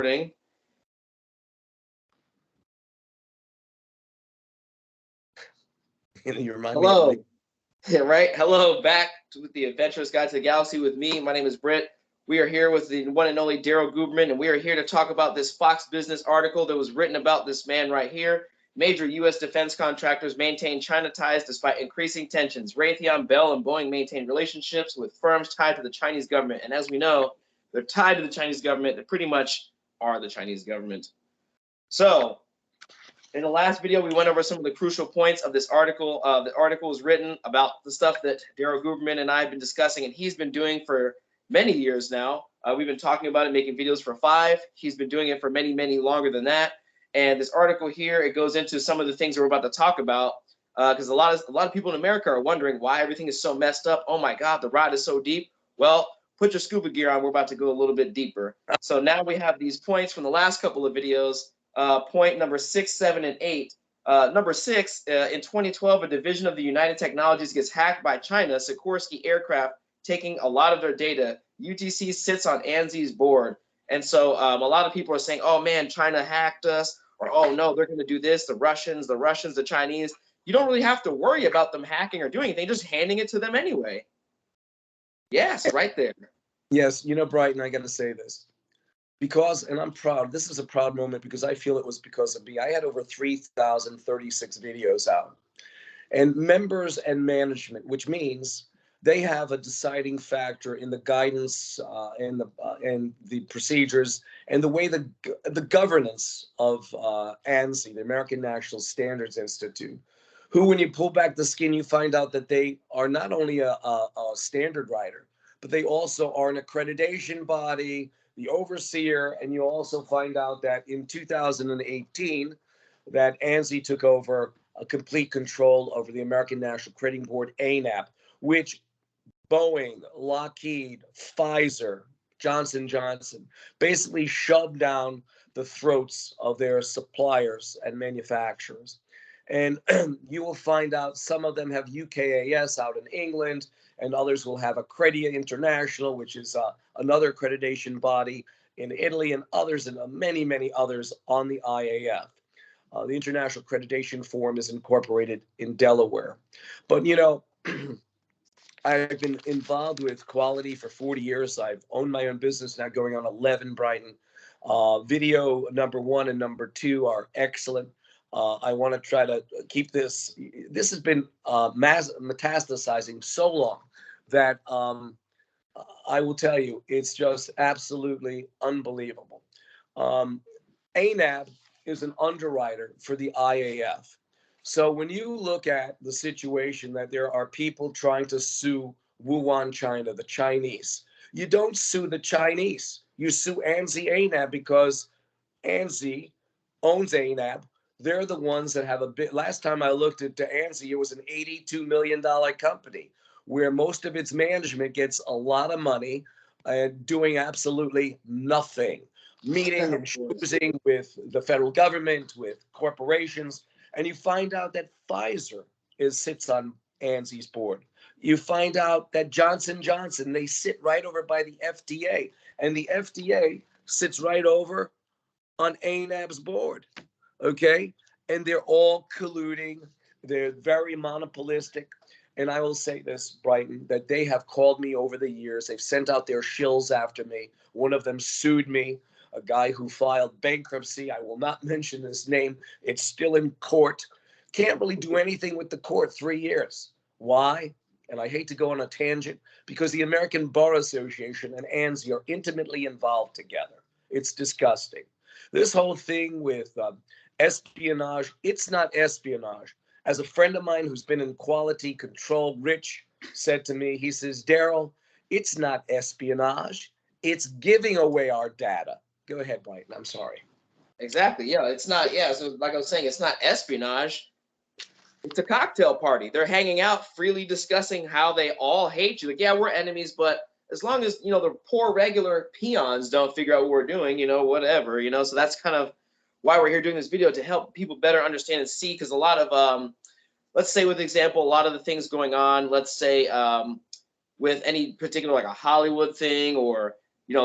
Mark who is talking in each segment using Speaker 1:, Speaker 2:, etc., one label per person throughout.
Speaker 1: recording. Hello. Yeah, right. Hello, back with the Adventurous Guide to the Galaxy with me. My name is Britt. We are here with the one and only Daryl Guberman, and we are here to talk about this Fox Business article that was written about this man right here. Major U.S. defense contractors maintain China ties despite increasing tensions. Raytheon, Bell, and Boeing maintain relationships with firms tied to the Chinese government. And as we know, they're tied to the Chinese government. They pretty much are the Chinese government. So, in the last video, we went over some of the crucial points of this article. The article was written about the stuff that Daryl Guberman and I have been discussing, and he's been doing for many years now. We've been talking about it, making videos for 5. He's been doing it for many, many longer than that. And this article here, it goes into some of the things that we're about to talk about, because a lot of people in America are wondering why everything is so messed up. Oh my God, the rot is so deep. Well, put your scuba gear on. We're about to go a little bit deeper. So now we have these points from the last couple of videos. Point number 6, 7, and 8. Number 6, in 2012, a division of the United Technologies gets hacked by China, SIKORSKY aircraft taking a lot of their data. UTC sits on ANSI's board. And so a lot of people are saying, oh man, China hacked us, or oh no, they're going to do this, the Russians, the Chinese. You don't really have to worry about them hacking or doing anything, just handing it to them anyway. Yes, right there.
Speaker 2: Yes, you know, Brighton, I got to say this. Because, and I'm proud, this is a proud moment because I feel it was because of me. I had over 3,036 videos out. And members and management, which means they have a deciding factor in the guidance and the procedures and the way the governance of ANSI, the American National Standards Institute, who, when you pull back the skin, you find out that they are not only a standard writer, but they also are an accreditation body, the overseer, and you also find out that in 2018, that ANSI took over a complete control over the American National Crediting Board, ANAB, which Boeing, Lockheed, Pfizer, Johnson & Johnson basically shoved down the throats of their suppliers and manufacturers. And you will find out some of them have UKAS out in England, and others will have ANSI International, which is another accreditation body in Italy, and others, and many, many others on the IAF. The International Accreditation Forum is incorporated in Delaware. But, you know, I've been involved with quality for 40 years. I've owned my own business now going on 11, Brighton. Video number 1 and number 2 are excellent. I want to try to keep this. This has been metastasizing so long that I will tell you, it's just absolutely unbelievable. ANAB is an underwriter for the IAF. So when you look at the situation that there are people trying to sue Wuhan China, the Chinese, you don't sue the Chinese. You sue ANSI ANAB because ANSI owns ANAB. They're the ones that have a bit. Last time I looked at ANSI, it was an $82 million company where most of its management gets a lot of money and doing absolutely nothing, meeting and choosing with the federal government, with corporations. And you find out that Pfizer sits on ANSI's board. You find out that Johnson & Johnson, they sit right over by the FDA, and the FDA sits right over on ANAB's board. Okay, and they're all colluding. They're very monopolistic. And I will say this, Brighton, that they have called me over the years. They've sent out their shills after me. One of them sued me, a guy who filed bankruptcy. I will not mention his name. It's still in court. Can't really do anything with the court 3 years. Why? And I hate to go on a tangent, because the American Bar Association and ANSI are intimately involved together. It's disgusting. This whole thing with espionage, it's not espionage. As a friend of mine who's been in quality control, Rich, said to me, he says, Daryl, it's not espionage. It's giving away our data. Go ahead, Brighton. I'm sorry.
Speaker 1: Exactly. Yeah, it's not. Yeah. So like I was saying, it's not espionage. It's a cocktail party. They're hanging out, freely discussing how they all hate you. Like, yeah, we're enemies, but as long as, you know, the poor regular peons don't figure out what we're doing, you know, whatever, you know. So that's kind of why we're here doing this video, to help people better understand and see, because a lot of, let's say with example, a lot of the things going on, let's say with any particular, like a Hollywood thing, or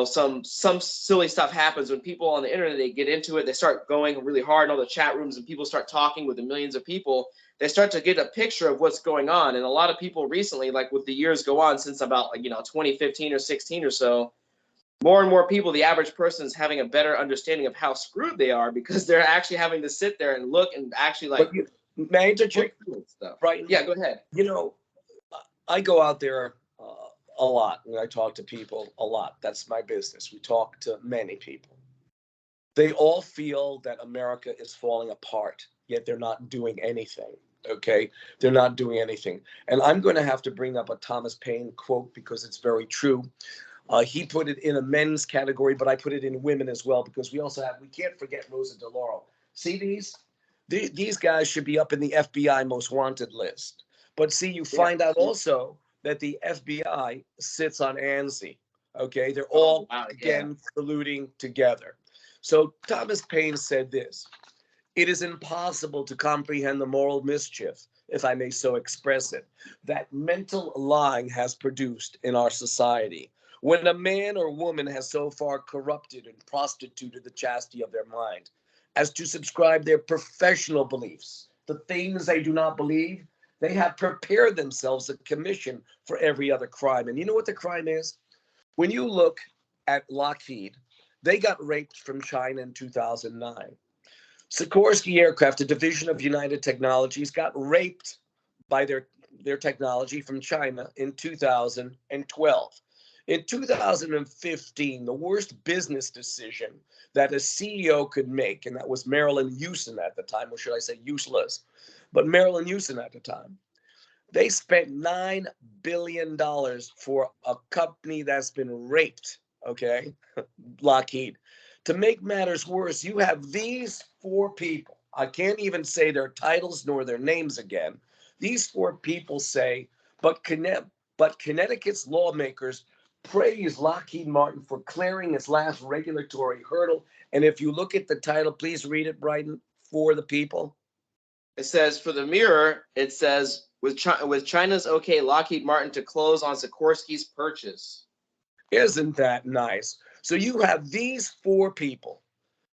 Speaker 1: some silly stuff happens when people on the internet, they get into it, they start going really hard in all the chat rooms and people start talking with the millions of people, they start to get a picture of what's going on. And a lot of people recently, like with the years go on since about 2015 or 16 or so, more and more people, the average person is having a better understanding of how screwed they are because they're actually having to sit there and look and actually
Speaker 2: may I interject
Speaker 1: stuff.
Speaker 2: Right?
Speaker 1: Yeah, go ahead.
Speaker 2: I go out there a lot and I talk to people a lot. That's my business. We talk to many people. They all feel that America is falling apart, yet they're not doing anything. Okay, they're not doing anything. And I'm going to have to bring up a Thomas Paine quote because it's very true. He put it in a men's category, but I put it in women as well because we can't forget Rosa DeLauro. See these guys should be up in the FBI most wanted list. But see, you find out also that the FBI sits on ANSI. Okay, they're all again colluding together. So Thomas Paine said this: "It is impossible to comprehend the moral mischief, if I may so express it, that mental lying has produced in our society. When a man or woman has so far corrupted and prostituted the chastity of their mind as to subscribe their professional beliefs, the things they do not believe, they have prepared themselves a commission for every other crime." And you know what the crime is? When you look at Lockheed, they got raped from China in 2009. Sikorsky Aircraft, a division of United Technologies, got raped by their technology from China in 2012. In 2015, the worst business decision that a CEO could make, and that was Marilyn Houston at the time, or should I say useless, but Marilyn Houston at the time, they spent $9 billion for a company that's been raped, okay, Lockheed. To make matters worse, you have these four people. I can't even say their titles nor their names again. These four people say, but Connecticut's lawmakers praise Lockheed Martin for clearing its last regulatory hurdle. And if you look at the title, please read it, Brighton, for the people.
Speaker 1: It says, for the Mirror, it says, with China's okay, Lockheed Martin to close on Sikorsky's purchase.
Speaker 2: Isn't that nice? So you have these four people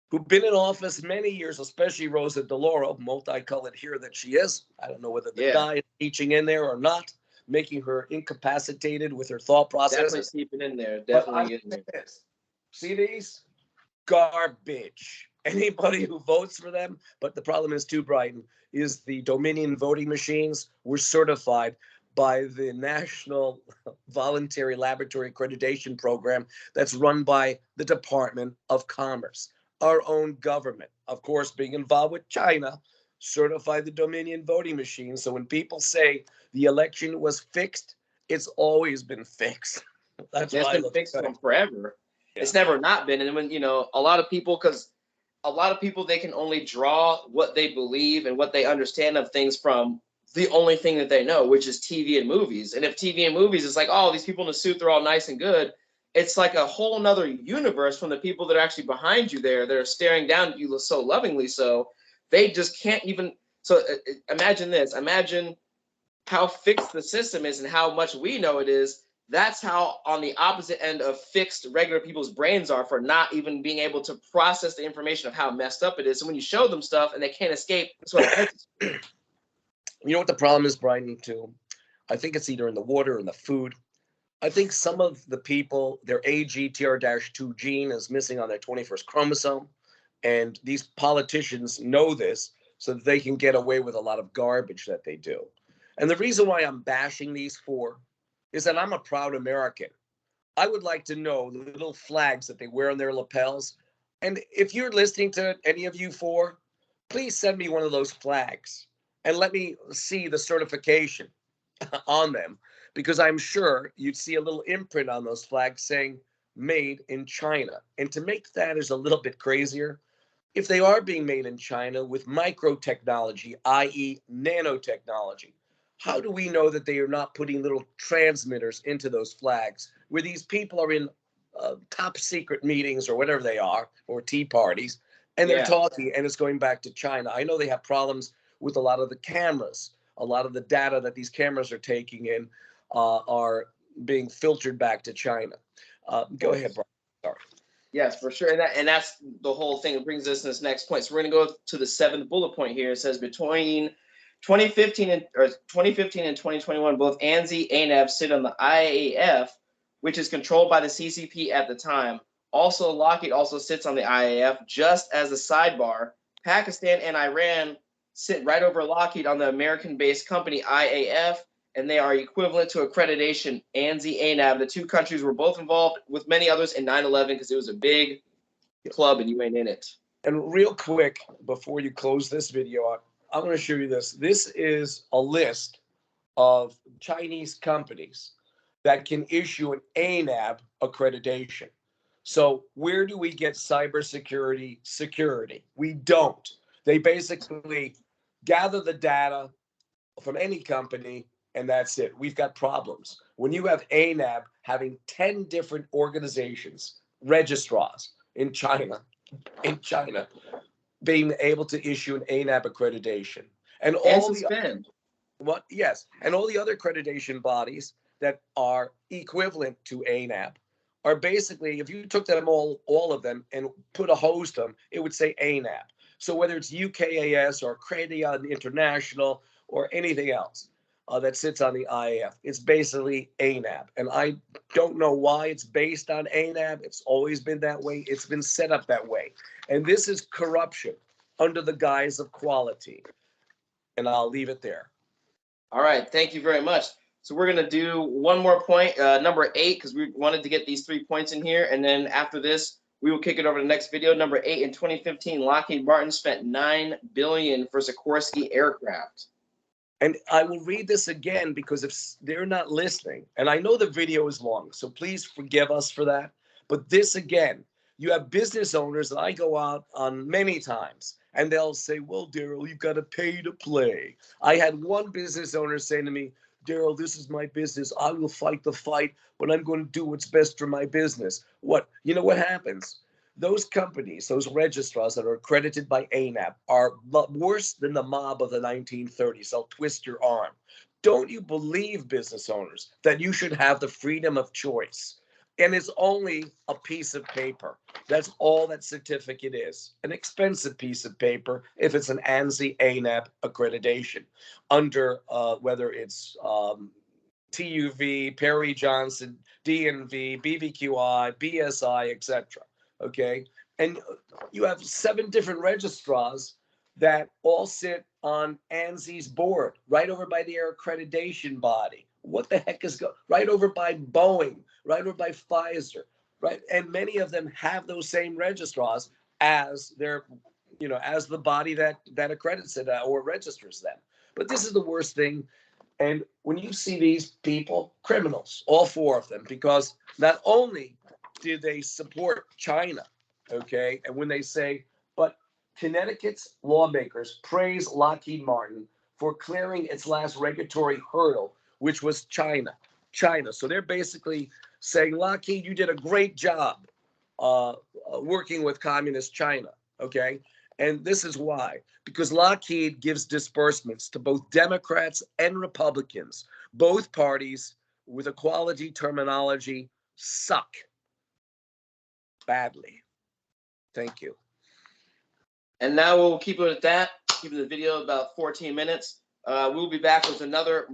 Speaker 2: who've been in office many years, especially Rosa DeLauro, multicolored here that she is. I don't know whether the dye is teaching in there or not, making her incapacitated with her thought processes.
Speaker 1: Definitely keeping in there. Definitely in there.
Speaker 2: This. See these? Garbage. Anybody who votes for them, but the problem is too, Brighton, is the Dominion voting machines were certified by the National Voluntary Laboratory Accreditation Program that's run by the Department of Commerce. Our own government, of course, being involved with China, certified the Dominion voting machine. So when people say the election was fixed, it's always been fixed.
Speaker 1: It's been fixed from forever. Yeah. It's never not been. And when, a lot of people, they can only draw what they believe and what they understand of things from the only thing that they know, which is TV and movies. And if TV and movies is like, oh, these people in a suit, they're all nice and good. It's like a whole nother universe from the people that are actually behind you there. They're staring down at you so lovingly. So they just can't even. So imagine this. Imagine how fixed the system is and how much we know it is. That's how on the opposite end of fixed regular people's brains are for not even being able to process the information of how messed up it is. So when you show them stuff and they can't escape, that's what it hurts.
Speaker 2: You know what the problem is, Brian, too? I think it's either in the water or in the food. I think some of the people, their AGTR-2 gene is missing on their 21st chromosome. And these politicians know this so that they can get away with a lot of garbage that they do. And the reason why I'm bashing these four is that I'm a proud American. I would like to know the little flags that they wear on their lapels. And if you're listening to any of you four, please send me one of those flags and let me see the certification on them, because I'm sure you'd see a little imprint on those flags saying made in China. And to make that is a little bit crazier. If they are being made in China with micro technology, i.e. nanotechnology, how do we know that they are not putting little transmitters into those flags where these people are in top secret meetings or whatever they are, or tea parties, and they're talking and it's going back to China? I know they have problems with a lot of the cameras. A lot of the data that these cameras are taking in are being filtered back to China. Go ahead, Brian. Sorry.
Speaker 1: Yes, for sure. And that's the whole thing. It brings us to this next point. So we're going to go to the 7th bullet point here. It says between 2015 and 2021, both ANSI and ANAB sit on the IAF, which is controlled by the CCP at the time. Also, Lockheed also sits on the IAF. Just as a sidebar, Pakistan and Iran sit right over Lockheed on the American-based company IAF, and they are equivalent to accreditation, ANSI, ANAB. The two countries were both involved with many others in 9/11 because it was a big club and you ain't in it.
Speaker 2: And real quick, before you close this video, I'm going to show you this. This is a list of Chinese companies that can issue an ANAB accreditation. So where do we get cybersecurity security? We don't. They basically gather the data from any company, and that's it. We've got problems. When you have ANAB having 10 different organizations, registrars in China, being able to issue an ANAB accreditation. And all
Speaker 1: suspend.
Speaker 2: Yes, and all the other accreditation bodies that are equivalent to ANAB are basically, if you took them all of them, and put a hose to them, it would say ANAB. So whether it's UKAS or ANSI International or anything else that sits on the IAF, it's basically ANAB. And I don't know why it's based on ANAB. It's always been that way. It's been set up that way. And this is corruption under the guise of quality. And I'll leave it there.
Speaker 1: All right, thank you very much. So we're going to do one more point, number 8, because we wanted to get these 3 points in here. And then after this, we will kick it over to the next video. Number 8, in 2015, Lockheed Martin spent $9 billion for Sikorsky aircraft.
Speaker 2: And I will read this again because if they're not listening, and I know the video is long, so please forgive us for that. But this again, you have business owners that I go out on many times, and they'll say, well, Daryl, you've got to pay to play. I had one business owner say to me, Daryl, this is my business. I will fight the fight, but I'm going to do what's best for my business. You know what happens? Those companies, those registrars that are accredited by ANAB are worse than the mob of the 1930s. They'll twist your arm. Don't you believe, business owners, that you should have the freedom of choice? And it's only a piece of paper. That's all that certificate is. An expensive piece of paper if it's an ANSI ANAB accreditation under whether it's TUV, Perry Johnson, DNV, BVQI, BSI, etc. Okay, and you have 7 different registrars that all sit on ANSI's board, right over by the air accreditation body. What the heck is going right over by Boeing, right over by Pfizer, right? And many of them have those same registrars as their, as the body that accredits it or registers them. But this is the worst thing. And when you see these people, criminals, all 4 of them, because not only did they support China, okay, and when they say, but Connecticut's lawmakers praise Lockheed Martin for clearing its last regulatory hurdle, which was China. So they're basically saying, Lockheed, you did a great job working with communist China, okay? And this is why, because Lockheed gives disbursements to both Democrats and Republicans. Both parties, with equality terminology, suck badly. Thank you.
Speaker 1: And now we'll keep it at that, keeping the video about 14 minutes. We'll be back with another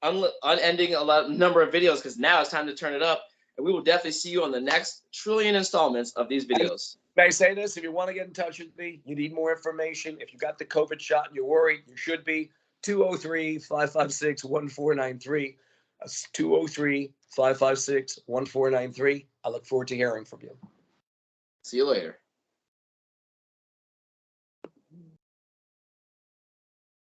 Speaker 1: unending number of videos because now it's time to turn it up. And we will definitely see you on the next trillion installments of these videos.
Speaker 2: May I say this? If you want to get in touch with me, you need more information. If you got the COVID shot and you're worried, you should be. 203-556-1493. That's 203-556-1493. I look forward to hearing from you.
Speaker 1: See you later.